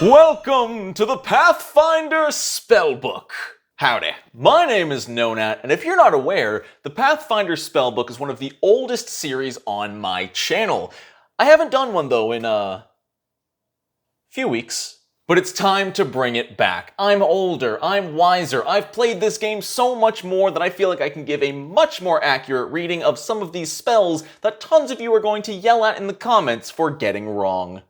Welcome to the Pathfinder Spellbook. Howdy, my name is Nonat, and if you're not aware, the Pathfinder Spellbook is one of the oldest series on my channel. I haven't done one though in a few weeks, but it's time to bring it back. I'm older, I'm wiser, I've played this game so much more that I feel like I can give a much more accurate reading of some of these spells that tons of you are going to yell at in the comments for getting wrong.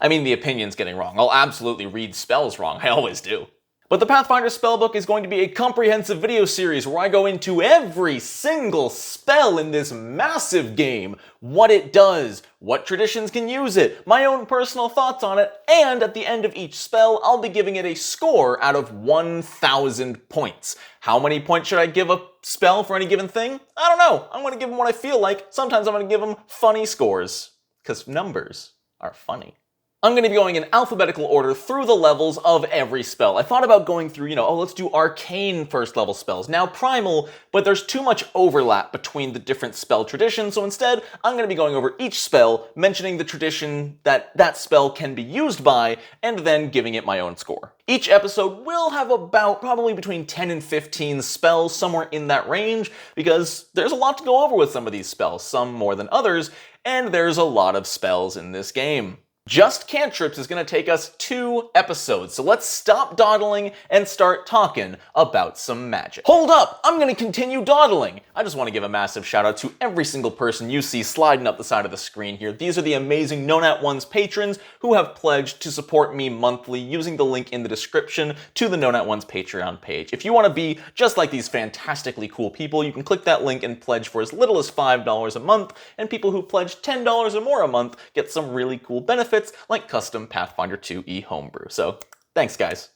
I mean, the opinion's getting wrong. I'll absolutely read spells wrong, I always do. But the Pathfinder Spellbook is going to be a comprehensive video series where I go into every single spell in this massive game, what it does, what traditions can use it, my own personal thoughts on it, and at the end of each spell, I'll be giving it a score out of 1,000 points. How many points should I give a spell for any given thing? I don't know. I'm going to give them what I feel like. Sometimes I'm going to give them funny scores, because numbers are funny. I'm going to be going in alphabetical order through the levels of every spell. I thought about going through, let's do arcane first level spells, now primal, but there's too much overlap between the different spell traditions, so instead, I'm going to be going over each spell, mentioning the tradition that that spell can be used by, and then giving it my own score. Each episode will have about probably between 10 and 15 spells, somewhere in that range, because there's a lot to go over with some of these spells, some more than others, and there's a lot of spells in this game. Just Cantrips is going to take us 2 episodes, so let's stop dawdling and start talking about some magic. Hold up! I'm going to continue dawdling! I just want to give a massive shout out to every single person you see sliding up the side of the screen here. These are the amazing Nonat1's patrons who have pledged to support me monthly using the link in the description to the Nonat1's Patreon page. If you want to be just like these fantastically cool people, you can click that link and pledge for as little as $5 a month, and people who pledge $10 or more a month get some really cool benefits like custom Pathfinder 2e homebrew. So, thanks guys.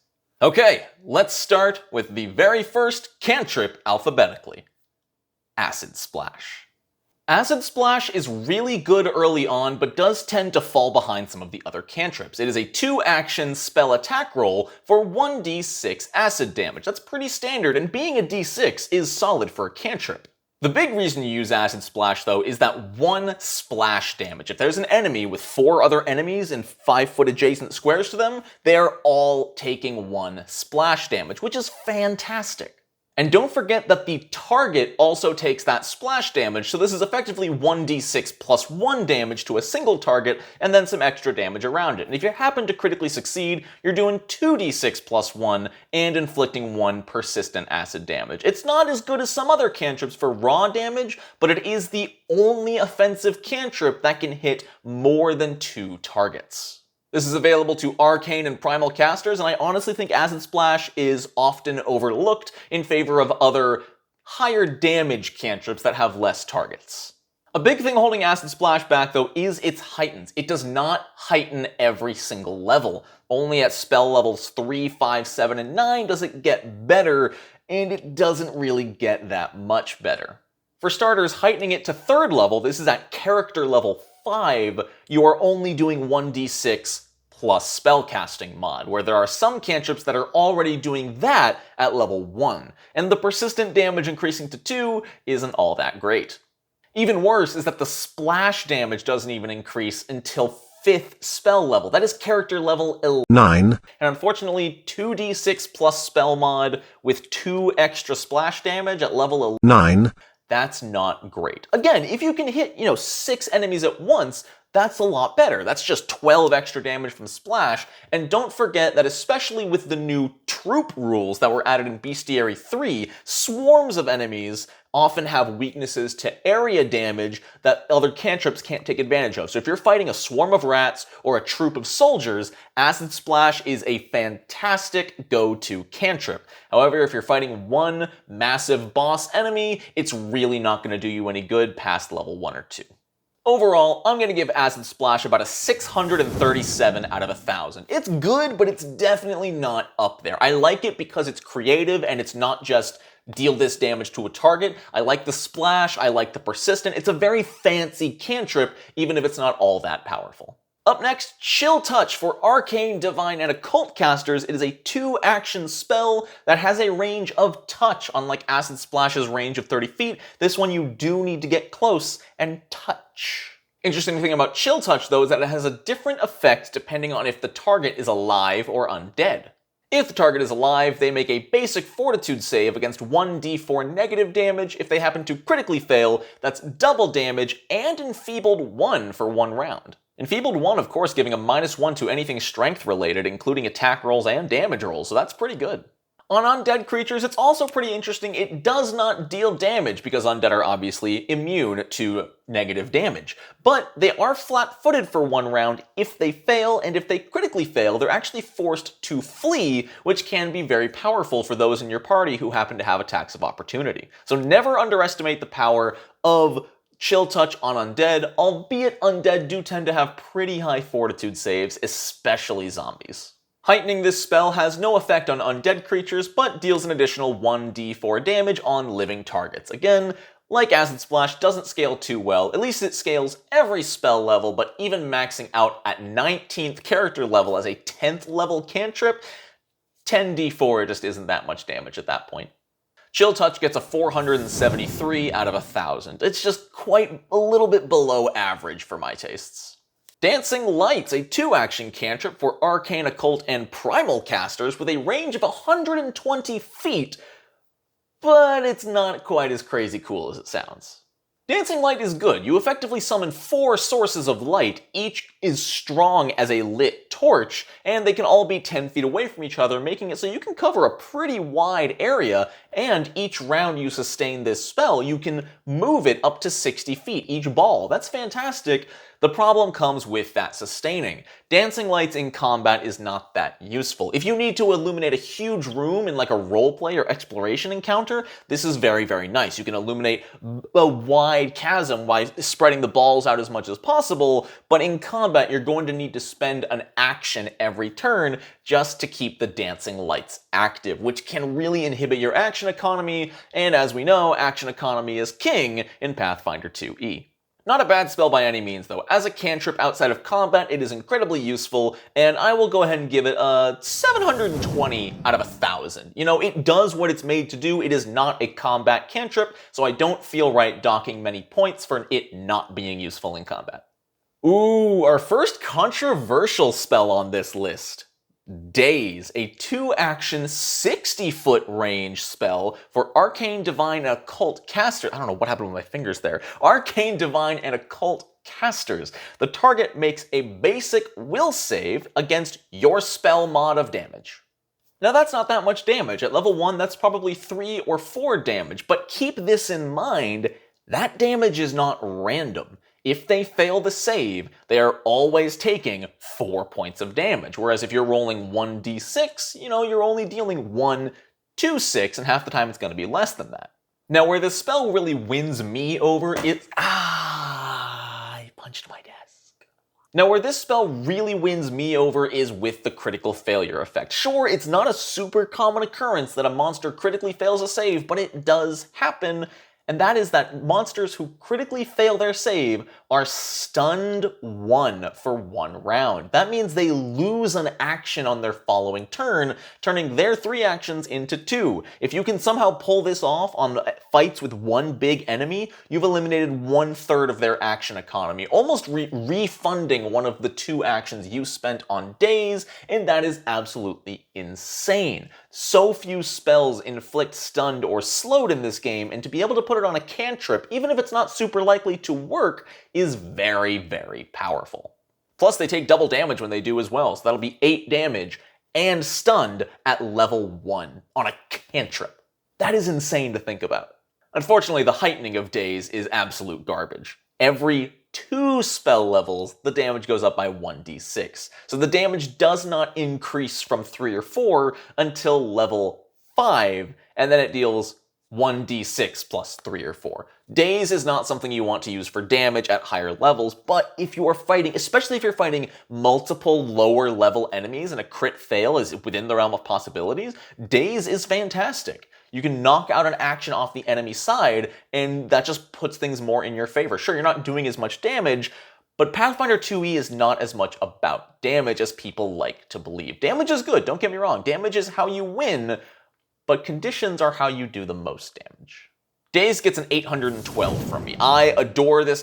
Okay, let's start with the very first cantrip alphabetically. Acid Splash. Acid Splash is really good early on, but does tend to fall behind some of the other cantrips. It is a 2-action spell attack roll for 1d6 acid damage. That's pretty standard, and being a d6 is solid for a cantrip. The big reason you use Acid Splash, though, is that 1 splash damage. If there's an enemy with 4 other enemies in 5-foot adjacent squares to them, they're all taking 1 splash damage, which is fantastic. And don't forget that the target also takes that splash damage, so this is effectively 1d6 plus 1 damage to a single target, and then some extra damage around it. And if you happen to critically succeed, you're doing 2d6 plus 1 and inflicting 1 persistent acid damage. It's not as good as some other cantrips for raw damage, but it is the only offensive cantrip that can hit more than 2 targets. This is available to arcane and primal casters, and I honestly think Acid Splash is often overlooked in favor of other higher damage cantrips that have less targets. A big thing holding Acid Splash back, though, is its heightens. It does not heighten every single level. Only at spell levels 3, 5, 7, and 9 does it get better, and it doesn't really get that much better. For starters, heightening it to 3rd level, this is at character level 5, you are only doing 1d6 plus spellcasting mod, where there are some cantrips that are already doing that at level 1, and the persistent damage increasing to 2 isn't all that great. Even worse is that the splash damage doesn't even increase until 5th spell level. That is character level 9. And unfortunately, 2d6 plus spell mod with 2 extra splash damage at level 9, that's not great. Again, if you can hit, 6 enemies at once, that's a lot better. That's just 12 extra damage from Splash, and don't forget that especially with the new troop rules that were added in Bestiary 3, swarms of enemies often have weaknesses to area damage that other cantrips can't take advantage of. So if you're fighting a swarm of rats or a troop of soldiers, Acid Splash is a fantastic go-to cantrip. However, if you're fighting one massive boss enemy, it's really not going to do you any good past level 1 or 2. Overall, I'm going to give Acid Splash about a 637 out of 1,000. It's good, but it's definitely not up there. I like it because it's creative and it's not just deal this damage to a target. I like the splash, I like the persistent. It's a very fancy cantrip, even if it's not all that powerful. Up next, Chill Touch for Arcane, Divine, and Occult casters. It is a 2-action spell that has a range of touch. Unlike Acid Splash's range of 30 feet, this one you do need to get close and touch. Interesting thing about Chill Touch, though, is that it has a different effect depending on if the target is alive or undead. If the target is alive, they make a basic Fortitude save against 1d4 negative damage. If they happen to critically fail, that's double damage and Enfeebled 1 for 1 round. Enfeebled 1, of course, giving a -1 to anything strength related, including attack rolls and damage rolls, so that's pretty good. On undead creatures, it's also pretty interesting. It does not deal damage because undead are obviously immune to negative damage. But they are flat-footed for 1 round if they fail, and if they critically fail, they're actually forced to flee, which can be very powerful for those in your party who happen to have attacks of opportunity. So never underestimate the power of Chill Touch on undead, albeit undead do tend to have pretty high fortitude saves, especially zombies. Heightening this spell has no effect on undead creatures, but deals an additional 1d4 damage on living targets. Again, like Acid Splash, doesn't scale too well. At least it scales every spell level, but even maxing out at 19th character level as a 10th level cantrip, 10d4 just isn't that much damage at that point. Chill Touch gets a 473 out of 1,000. It's just quite a little bit below average for my tastes. Dancing Light's a 2-action cantrip for Arcane, Occult, and Primal casters with a range of 120 feet, but it's not quite as crazy cool as it sounds. Dancing Light is good. You effectively summon 4 sources of light. Each is strong as a lit torch, and they can all be 10 feet away from each other, making it so you can cover a pretty wide area, and each round you sustain this spell, you can move it up to 60 feet, each ball. That's fantastic. The problem comes with that sustaining. Dancing Lights in combat is not that useful. If you need to illuminate a huge room in like a roleplay or exploration encounter, this is very, very nice. You can illuminate a wide chasm while spreading the balls out as much as possible, but in combat you're going to need to spend an action every turn just to keep the Dancing Lights active, which can really inhibit your action economy, and as we know, action economy is king in Pathfinder 2e. Not a bad spell by any means, though. As a cantrip outside of combat, it is incredibly useful, and I will go ahead and give it a 720 out of 1,000. You know, it does what it's made to do. It is not a combat cantrip, so I don't feel right docking many points for it not being useful in combat. Ooh, our first controversial spell on this list. Daze, a 2-action 60-foot range spell for Arcane, Divine, and Occult casters. I don't know what happened with my fingers there. Arcane, Divine, and Occult casters. The target makes a basic will save against your spell mod of damage. Now that's not that much damage. At level 1, that's probably 3 or 4 damage, but keep this in mind, that damage is not random. If they fail the save, they are always taking 4 points of damage, whereas if you're rolling 1d6, you're only dealing 1 to 6, and half the time it's going to be less than that. Now, where this spell really wins me over is... I punched my desk. Now, where this spell really wins me over is with the critical failure effect. Sure, it's not a super common occurrence that a monster critically fails a save, but it does happen. And that is that monsters who critically fail their save are stunned 1 for 1 round. That means they lose an action on their following turn, turning their 3 actions into 2. If you can somehow pull this off on fights with one big enemy, you've eliminated 1/3 of their action economy, almost refunding one of the 2 actions you spent on Daze, and that is absolutely insane. So few spells inflict stunned or slowed in this game, and to be able to put it on a cantrip, even if it's not super likely to work, is very, very powerful. Plus, they take double damage when they do as well, so that'll be 8 damage and stunned at level 1 on a cantrip. That is insane to think about. Unfortunately, the heightening of Daze is absolute garbage. Every 2 spell levels, the damage goes up by 1d6. So the damage does not increase from 3 or 4 until level 5, and then it deals 1d6 plus 3 or 4. Daze is not something you want to use for damage at higher levels, but if you are fighting, especially if you're fighting multiple lower level enemies and a crit fail is within the realm of possibilities, Daze is fantastic. You can knock out an action off the enemy side, and that just puts things more in your favor. Sure, you're not doing as much damage, but Pathfinder 2e is not as much about damage as people like to believe. Damage is good, don't get me wrong. Damage is how you win, but conditions are how you do the most damage. Daze gets an 812 from me. I adore this,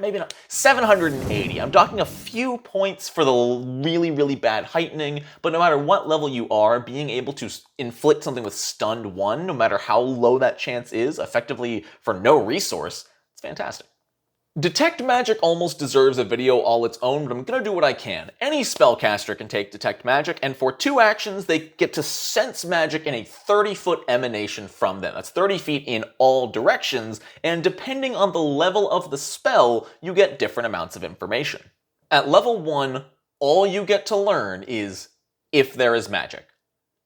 maybe not, 780. I'm talking a few points for the really, really bad heightening, but no matter what level you are, being able to inflict something with stunned 1, no matter how low that chance is, effectively for no resource, it's fantastic. Detect Magic almost deserves a video all its own, but I'm gonna do what I can. Any spellcaster can take Detect Magic, and for 2 actions, they get to sense magic in a 30-foot emanation from them. That's 30 feet in all directions, and depending on the level of the spell, you get different amounts of information. At level 1, all you get to learn is if there is magic.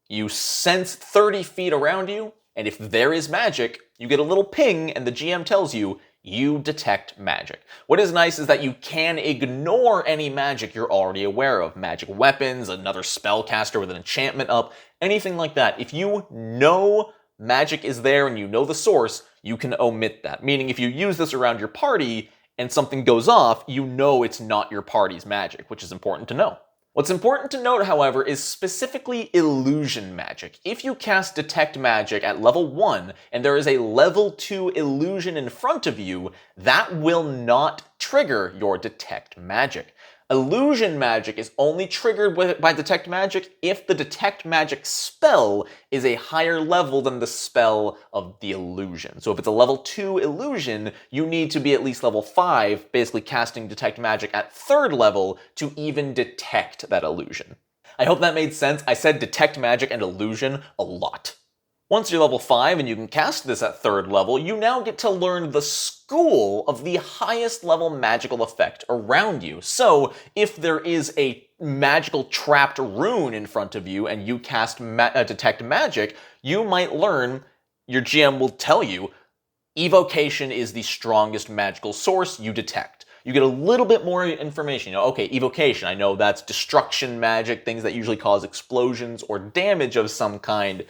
You sense 30 feet around you, and if there is magic, you get a little ping, and the GM tells you, you detect magic. What is nice is that you can ignore any magic you're already aware of. Magic weapons, another spellcaster with an enchantment up, anything like that. If you know magic is there and you know the source, you can omit that. Meaning if you use this around your party and something goes off, you know it's not your party's magic, which is important to know. What's important to note, however, is specifically illusion magic. If you cast Detect Magic at level 1 and there is a level 2 illusion in front of you, that will not trigger your Detect Magic. Illusion magic is only triggered by Detect Magic if the Detect Magic spell is a higher level than the spell of the illusion. So if it's a level 2 illusion, you need to be at least level 5, basically casting Detect Magic at 3rd level to even detect that illusion. I hope that made sense. I said Detect Magic and illusion a lot. Once you're level 5 and you can cast this at 3rd level, you now get to learn the school of the highest level magical effect around you. So, if there is a magical trapped rune in front of you and you cast Detect Magic, you might learn, your GM will tell you, Evocation is the strongest magical source you detect. You get a little bit more information. Okay, Evocation, I know that's destruction magic, things that usually cause explosions or damage of some kind.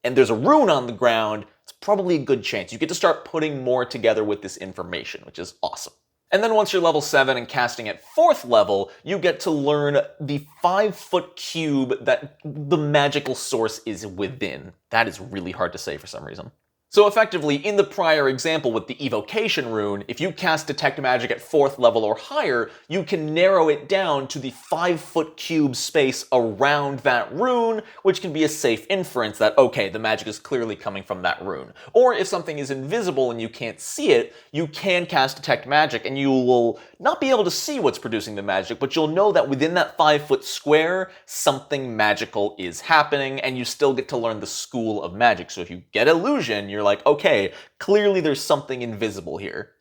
And there's a rune on the ground, it's probably a good chance. You get to start putting more together with this information, which is awesome. And then once you're level 7 and casting at 4th level, you get to learn the 5-foot cube that the magical source is within. That is really hard to say for some reason. So effectively, in the prior example with the Evocation rune, if you cast Detect Magic at 4th level or higher, you can narrow it down to the 5-foot cube space around that rune, which can be a safe inference that, okay, the magic is clearly coming from that rune. Or if something is invisible and you can't see it, you can cast Detect Magic and you will not be able to see what's producing the magic, but you'll know that within that 5-foot square, something magical is happening, and you still get to learn the school of magic. So if you get Illusion, you're like, okay, clearly there's something invisible here.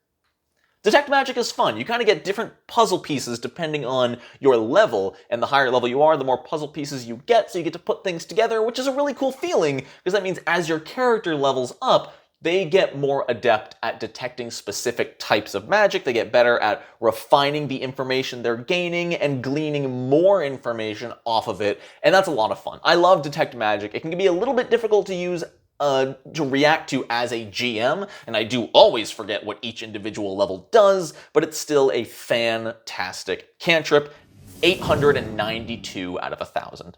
Detect Magic is fun. You kind of get different puzzle pieces depending on your level, and the higher level you are, the more puzzle pieces you get, so you get to put things together, which is a really cool feeling, because that means as your character levels up, they get more adept at detecting specific types of magic, they get better at refining the information they're gaining and gleaning more information off of it, and that's a lot of fun. I love Detect Magic. It can be a little bit difficult to use to react to as a GM, and I do always forget what each individual level does, but it's still a fantastic cantrip, 892 out of 1,000.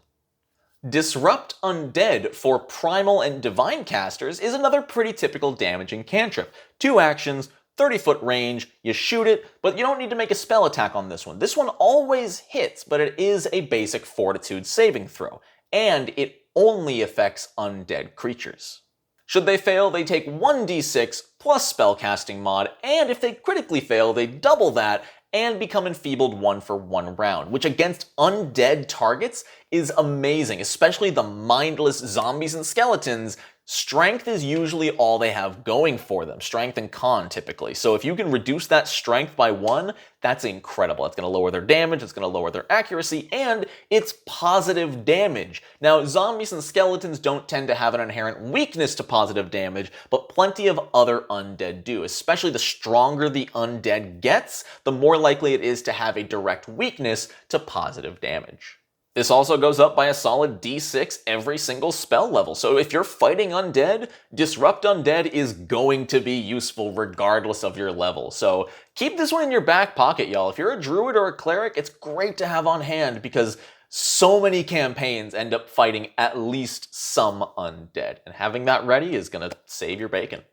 Disrupt Undead for Primal and Divine casters is another pretty typical damaging cantrip. 2 actions, 30-foot range, you shoot it, but you don't need to make a spell attack on this one. This one always hits, but it is a basic Fortitude saving throw, and it only affects undead creatures. Should they fail, they take 1d6 plus spellcasting mod, and if they critically fail, they double that and become enfeebled 1 for 1 round, which against undead targets is amazing, especially the mindless zombies and skeletons. Strength is usually all they have going for them, strength and con typically. So if you can reduce that strength by 1, that's incredible. It's going to lower their damage, it's going to lower their accuracy, and it's positive damage. Now, zombies and skeletons don't tend to have an inherent weakness to positive damage, but plenty of other undead do. Especially the stronger the undead gets, the more likely it is to have a direct weakness to positive damage. This also goes up by a solid d6 every single spell level, so if you're fighting undead, Disrupt Undead is going to be useful regardless of your level. So keep this one in your back pocket, y'all. If you're a druid or a cleric, it's great to have on hand because so many campaigns end up fighting at least some undead, and having that ready is going to save your bacon.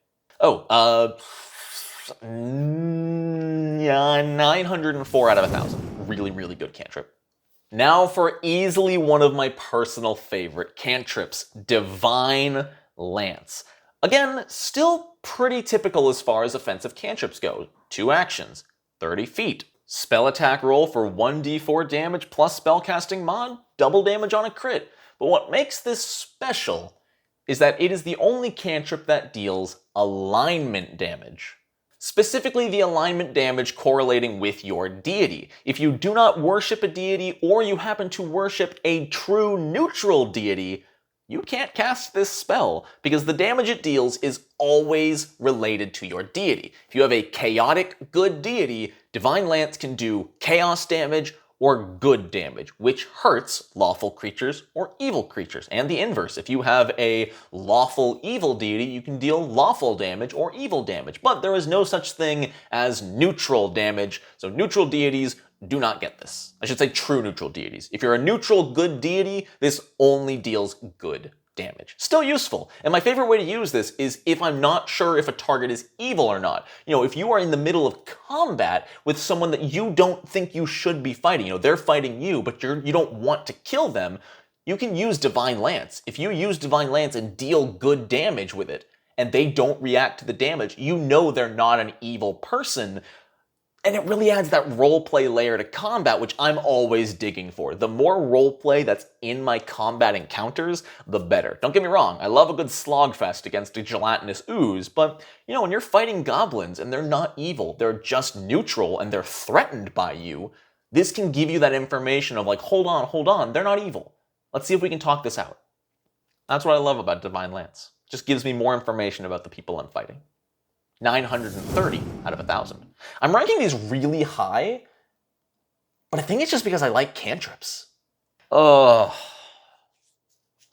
Oh, yeah, 904 out of 1,000. Really, really good cantrip. Now for easily one of my personal favorite cantrips, Divine Lance. Again, still pretty typical as far as offensive cantrips go. 2 actions, 30 feet. Spell attack roll for 1d4 damage plus spellcasting mod, double damage on a crit. But what makes this special is that it is the only cantrip that deals alignment damage. Specifically, the alignment damage correlating with your deity. If you do not worship a deity, or you happen to worship a true neutral deity, you can't cast this spell, because the damage it deals is always related to your deity. If you have a chaotic good deity, Divine Lance can do chaos damage or good damage, which hurts lawful creatures or evil creatures. And the inverse, if you have a lawful evil deity, you can deal lawful damage or evil damage. But there is no such thing as neutral damage, so neutral deities do not get this. I should say true neutral deities. If you're a neutral good deity, this only deals good damage. Still useful. And my favorite way to use this is if I'm not sure if a target is evil or not. If you are in the middle of combat with someone that you don't think you should be fighting, they're fighting you, but you don't want to kill them, you can use Divine Lance. If you use Divine Lance and deal good damage with it, and they don't react to the damage, you know they're not an evil person. And it really adds that roleplay layer to combat, which I'm always digging for. The more roleplay that's in my combat encounters, the better. Don't get me wrong, I love a good slogfest against a gelatinous ooze, but when you're fighting goblins and they're not evil, they're just neutral and they're threatened by you, this can give you that information of like, hold on, they're not evil. Let's see if we can talk this out. That's what I love about Divine Lance. Just gives me more information about the people I'm fighting. 930 out of 1,000. I'm ranking these really high, but I think it's just because I like cantrips. Ugh.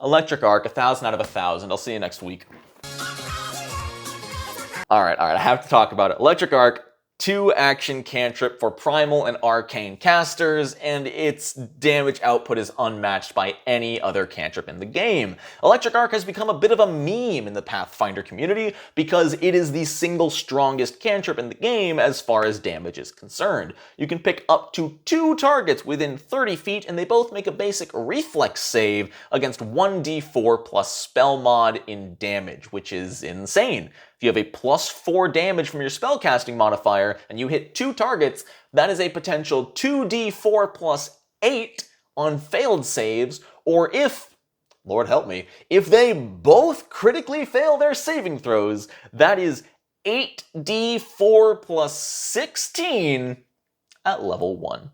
Electric Arc, 1,000 out of 1,000. I'll see you next week. Alright, I have to talk about it. Electric Arc, 2-action cantrip for primal and arcane casters, and its damage output is unmatched by any other cantrip in the game. Electric Arc has become a bit of a meme in the Pathfinder community because it is the single strongest cantrip in the game as far as damage is concerned. You can pick up to 2 targets within 30 feet, and they both make a basic reflex save against 1d4 plus spell mod in damage, which is insane. If you have a +4 damage from your spellcasting modifier and you hit 2 targets, that is a potential 2d4 plus 8 on failed saves, or if, Lord help me, if they both critically fail their saving throws, that is 8d4 plus 16 at level 1.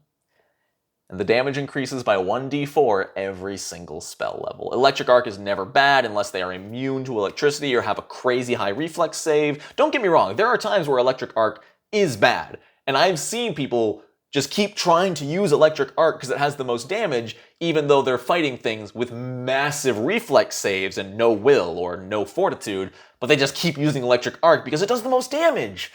And the damage increases by 1d4 every single spell level. Electric Arc is never bad unless they are immune to electricity or have a crazy high reflex save. Don't get me wrong, there are times where Electric Arc is bad, and I've seen people just keep trying to use Electric Arc because it has the most damage, even though they're fighting things with massive reflex saves and no will or no fortitude, but they just keep using Electric Arc because it does the most damage.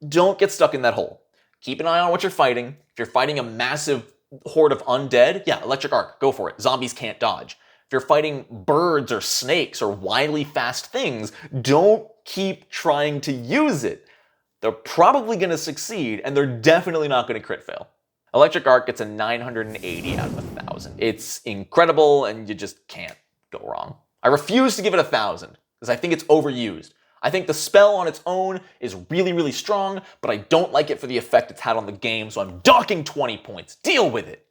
Don't get stuck in that hole. Keep an eye on what you're fighting. If you're fighting a massive horde of undead, yeah, Electric Arc, go for it. Zombies can't dodge. If you're fighting birds or snakes or wildly fast things, don't keep trying to use it. They're probably going to succeed, and they're definitely not going to crit fail. Electric Arc gets a 980 out of 1,000. It's incredible, and you just can't go wrong. I refuse to give it 1,000, because I think it's overused. I think the spell on its own is really, really strong, but I don't like it for the effect it's had on the game, so I'm docking 20 points. Deal with it.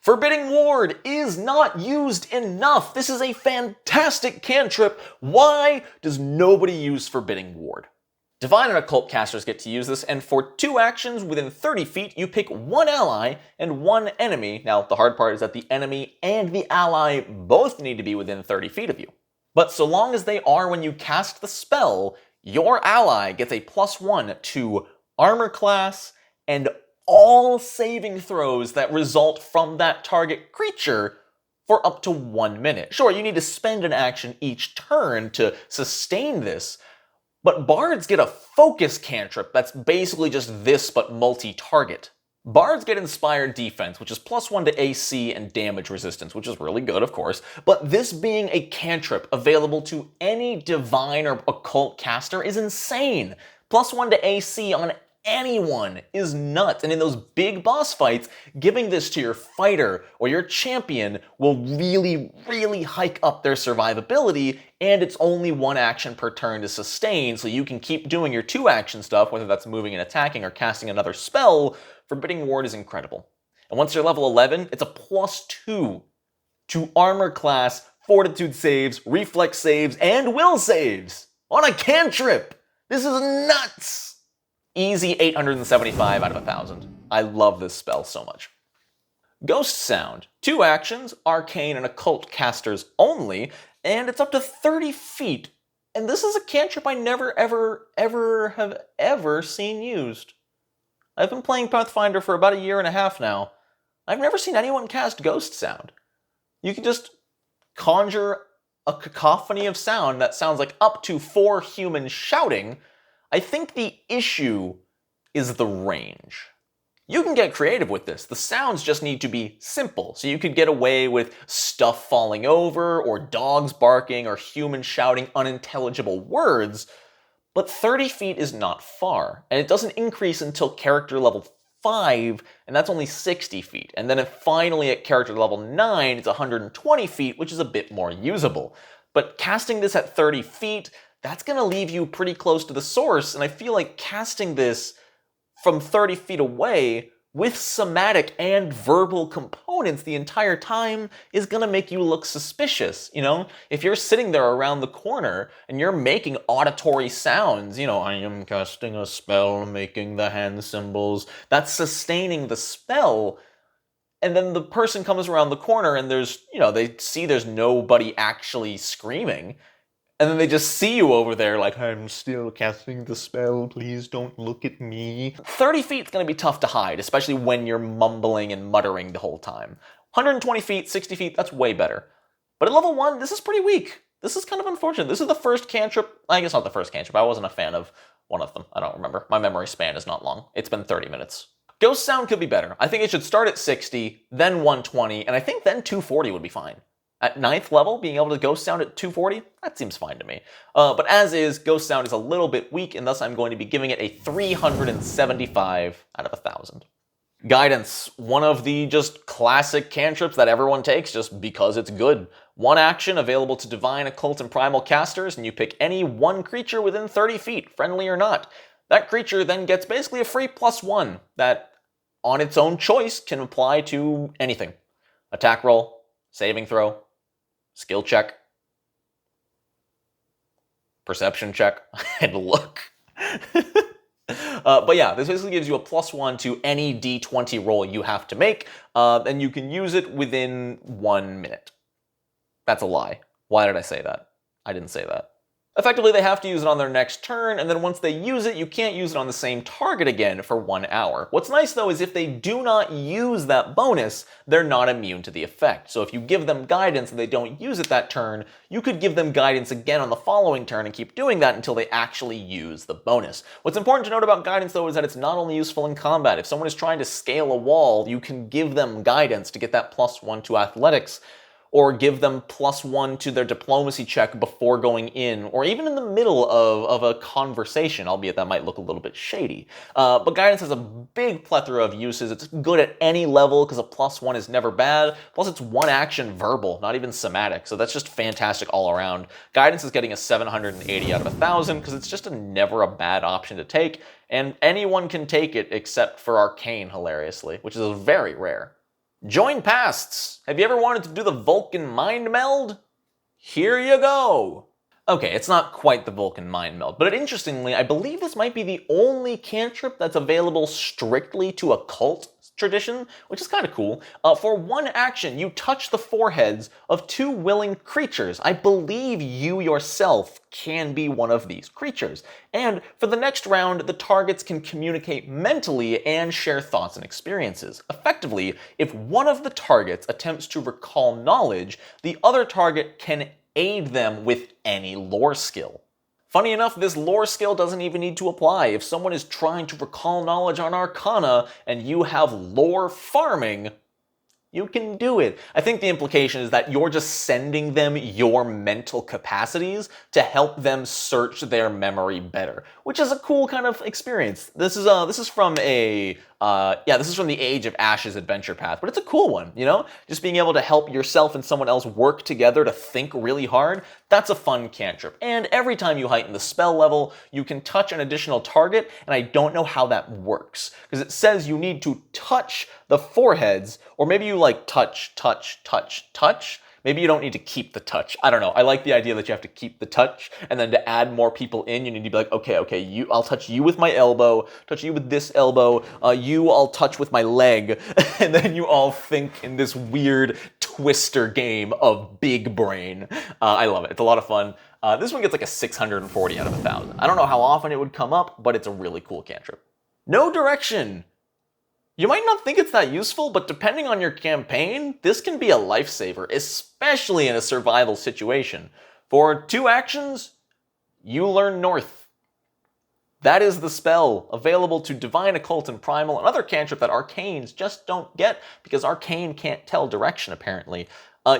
Forbidding Ward is not used enough. This is a fantastic cantrip. Why does nobody use Forbidding Ward? Divine and Occult casters get to use this, and for 2 actions within 30 feet, you pick 1 ally and 1 enemy. Now, the hard part is that the enemy and the ally both need to be within 30 feet of you. But so long as they are when you cast the spell, your ally gets a +1 to armor class and all saving throws that result from that target creature for up to 1 minute. Sure, you need to spend an action each turn to sustain this, but bards get a focus cantrip that's basically just this but multi-target. Bards get Inspired Defense, which is +1 to AC and damage resistance, which is really good, of course, but this being a cantrip available to any divine or occult caster is insane. +1 to AC on anyone is nuts, and in those big boss fights, giving this to your fighter or your champion will really hike up their survivability, and it's only 1 action per turn to sustain, so you can keep doing your 2-action stuff, whether that's moving and attacking or casting another spell. Forbidding Ward is incredible. And once you're level 11, it's a +2 to armor class, fortitude saves, reflex saves, and will saves on a cantrip! This is nuts! Easy 875 out of 1,000. I love this spell so much. Ghost Sound. 2 actions, arcane and occult casters only, and it's up to 30 feet. And this is a cantrip I never have seen used. I've been playing Pathfinder for about 1.5 years now. I've never seen anyone cast Ghost Sound. You can just conjure a cacophony of sound that sounds like up to 4 humans shouting. I think the issue is the range. You can get creative with this. The sounds just need to be simple, so you could get away with stuff falling over, or dogs barking, or humans shouting unintelligible words, but 30 feet is not far, and it doesn't increase until character level 5, and that's only 60 feet. And then finally at character level 9, it's 120 feet, which is a bit more usable. But casting this at 30 feet, that's going to leave you pretty close to the source, and I feel like casting this from 30 feet away with somatic and verbal components the entire time is going to make you look suspicious, you know? If you're sitting there around the corner and you're making auditory sounds, you know, I am casting a spell, making the hand symbols, that's sustaining the spell, and then the person comes around the corner and there's, you know, they see there's nobody actually screaming, and then they just see you over there like, I'm still casting the spell, please don't look at me. 30 feet is going to be tough to hide, especially when you're mumbling and muttering the whole time. 120 feet, 60 feet, that's way better. But at level 1, this is pretty weak. This is kind of unfortunate. This is the first cantrip, I guess not the first cantrip, I wasn't a fan of one of them. I don't remember. My memory span is not long. It's been 30 minutes. Ghost Sound could be better. I think it should start at 60, then 120, and I think then 240 would be fine. At 9th level, being able to Ghost Sound at 240, that seems fine to me. But as is, Ghost Sound is a little bit weak, and thus I'm going to be giving it a 375 out of 1,000. Guidance, one of the just classic cantrips that everyone takes just because it's good. 1 action available to Divine, Occult, and Primal casters, and you pick any 1 creature within 30 feet, friendly or not. That creature then gets basically a free +1 that, on its own choice, can apply to anything. Attack roll, saving throw, skill check, perception check. I had to look. But yeah, this basically gives you a +1 to any d20 roll you have to make, and you can use it within 1 minute. That's a lie. Why did I say that? I didn't say that. Effectively, they have to use it on their next turn, and then once they use it, you can't use it on the same target again for 1 hour. What's nice, though, is if they do not use that bonus, they're not immune to the effect. So if you give them guidance and they don't use it that turn, you could give them guidance again on the following turn and keep doing that until they actually use the bonus. What's important to note about guidance, though, is that it's not only useful in combat. If someone is trying to scale a wall, you can give them guidance to get that +1 to athletics, or give them +1 to their diplomacy check before going in, or even in the middle of a conversation, albeit that might look a little bit shady. But guidance has a big plethora of uses. It's good at any level because a +1 is never bad. Plus it's 1 action verbal, not even somatic, so that's just fantastic all around. Guidance is getting a 780 out of 1,000 because it's just never a bad option to take, and anyone can take it except for Arcane, hilariously, which is very rare. Join Pasts! Have you ever wanted to do the Vulcan Mind Meld? Here you go! Okay, it's not quite the Vulcan Mind Meld, but interestingly, I believe this might be the only cantrip that's available strictly to occult tradition, which is kind of cool. For 1 action, you touch the foreheads of 2 willing creatures. I believe you yourself can be one of these creatures. And for the next round, the targets can communicate mentally and share thoughts and experiences. Effectively, if one of the targets attempts to recall knowledge, the other target can aid them with any lore skill. Funny enough, this lore skill doesn't even need to apply. If someone is trying to recall knowledge on Arcana and you have lore farming, you can do it. I think the implication is that you're just sending them your mental capacities to help them search their memory better, which is a cool kind of experience. This is from this is from the Age of Ashes adventure path, but it's a cool one, you know? Just being able to help yourself and someone else work together to think really hard, that's a fun cantrip. And every time you heighten the spell level, you can touch an additional target, and I don't know how that works, because it says you need to touch the foreheads, or maybe you like touch. Maybe you don't need to keep the touch. I don't know. I like the idea that you have to keep the touch, and then to add more people in, you need to be like, okay, I'll touch you with my elbow, touch you with this elbow, I'll touch with my leg, and then you all think in this weird twister game of big brain. I love it. It's a lot of fun. This one gets like a 640 out of 1,000. I don't know how often it would come up, but it's a really cool cantrip. No direction. You might not think it's that useful, but depending on your campaign, this can be a lifesaver, especially in a survival situation. For 2 actions, you learn North. That is the spell, available to Divine, Occult, and Primal, another cantrip that Arcanes just don't get, because Arcane can't tell direction, apparently.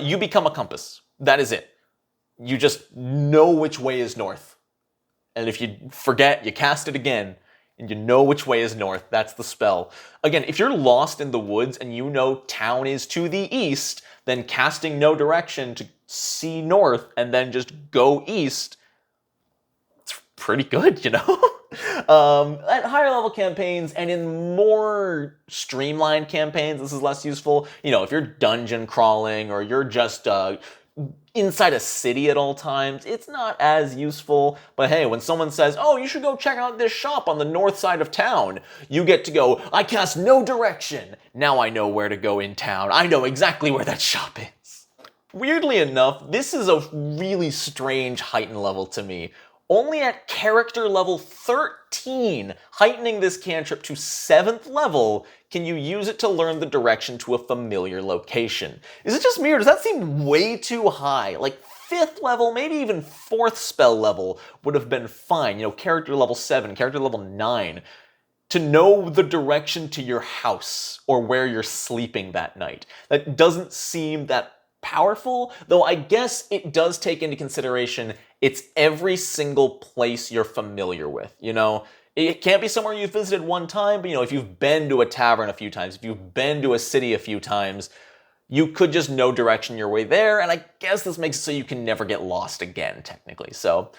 You become a compass. That is it. You just know which way is north. And if you forget, you cast it again, and you know which way is north. That's the spell. Again, if you're lost in the woods and you know town is to the east, then casting no direction to see north and then just go east, it's pretty good, you know? At higher level campaigns and in more streamlined campaigns, this is less useful. You know, if you're dungeon crawling or you're just inside a city at all times, it's not as useful. But hey, when someone says, oh, you should go check out this shop on the north side of town, you get to go, I cast no direction. Now I know where to go in town. I know exactly where that shop is. Weirdly enough, this is a really strange heighten level to me. Only at character level 13, heightening this cantrip to 7th level, can you use it to learn the direction to a familiar location. Is it just me, or does that seem way too high? Like 5th level, maybe even 4th spell level would have been fine. You know, character level 7, character level 9. To know the direction to your house or where you're sleeping that night. That doesn't seem that powerful, though I guess it does take into consideration it's every single place you're familiar with, you know? It can't be somewhere you've visited one time, but you know, if you've been to a tavern a few times, if you've been to a city a few times, you could just know direction your way there, and I guess this makes it so you can never get lost again, technically. So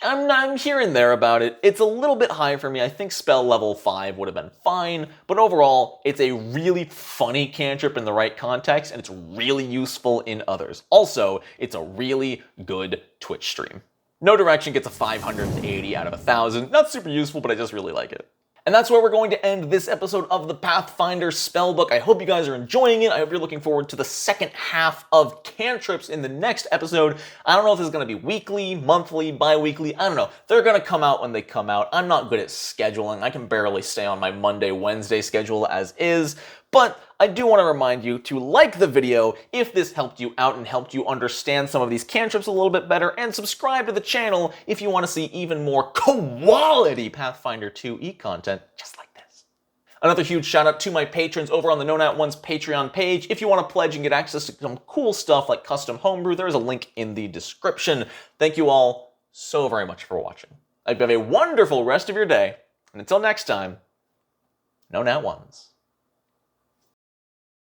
I'm here and there about it. It's a little bit high for me. I think spell level 5 would have been fine, but overall, it's a really funny cantrip in the right context, and it's really useful in others. Also, it's a really good Twitch stream. No direction gets a 580 out of 1,000. Not super useful, but I just really like it. And that's where we're going to end this episode of the Pathfinder Spellbook. I hope you guys are enjoying it. I hope you're looking forward to the second half of cantrips in the next episode. I don't know if this is going to be weekly, monthly, bi-weekly. I don't know. They're going to come out when they come out. I'm not good at scheduling. I can barely stay on my Monday, Wednesday schedule as is. But I do want to remind you to like the video if this helped you out and helped you understand some of these cantrips a little bit better, and subscribe to the channel if you want to see even more quality Pathfinder 2e content just like this. Another huge shout out to my patrons over on the Known At One's Patreon page. If you want to pledge and get access to some cool stuff like custom homebrew, there's a link in the description. Thank you all so very much for watching. I hope you have a wonderful rest of your day, and until next time, Known At Ones.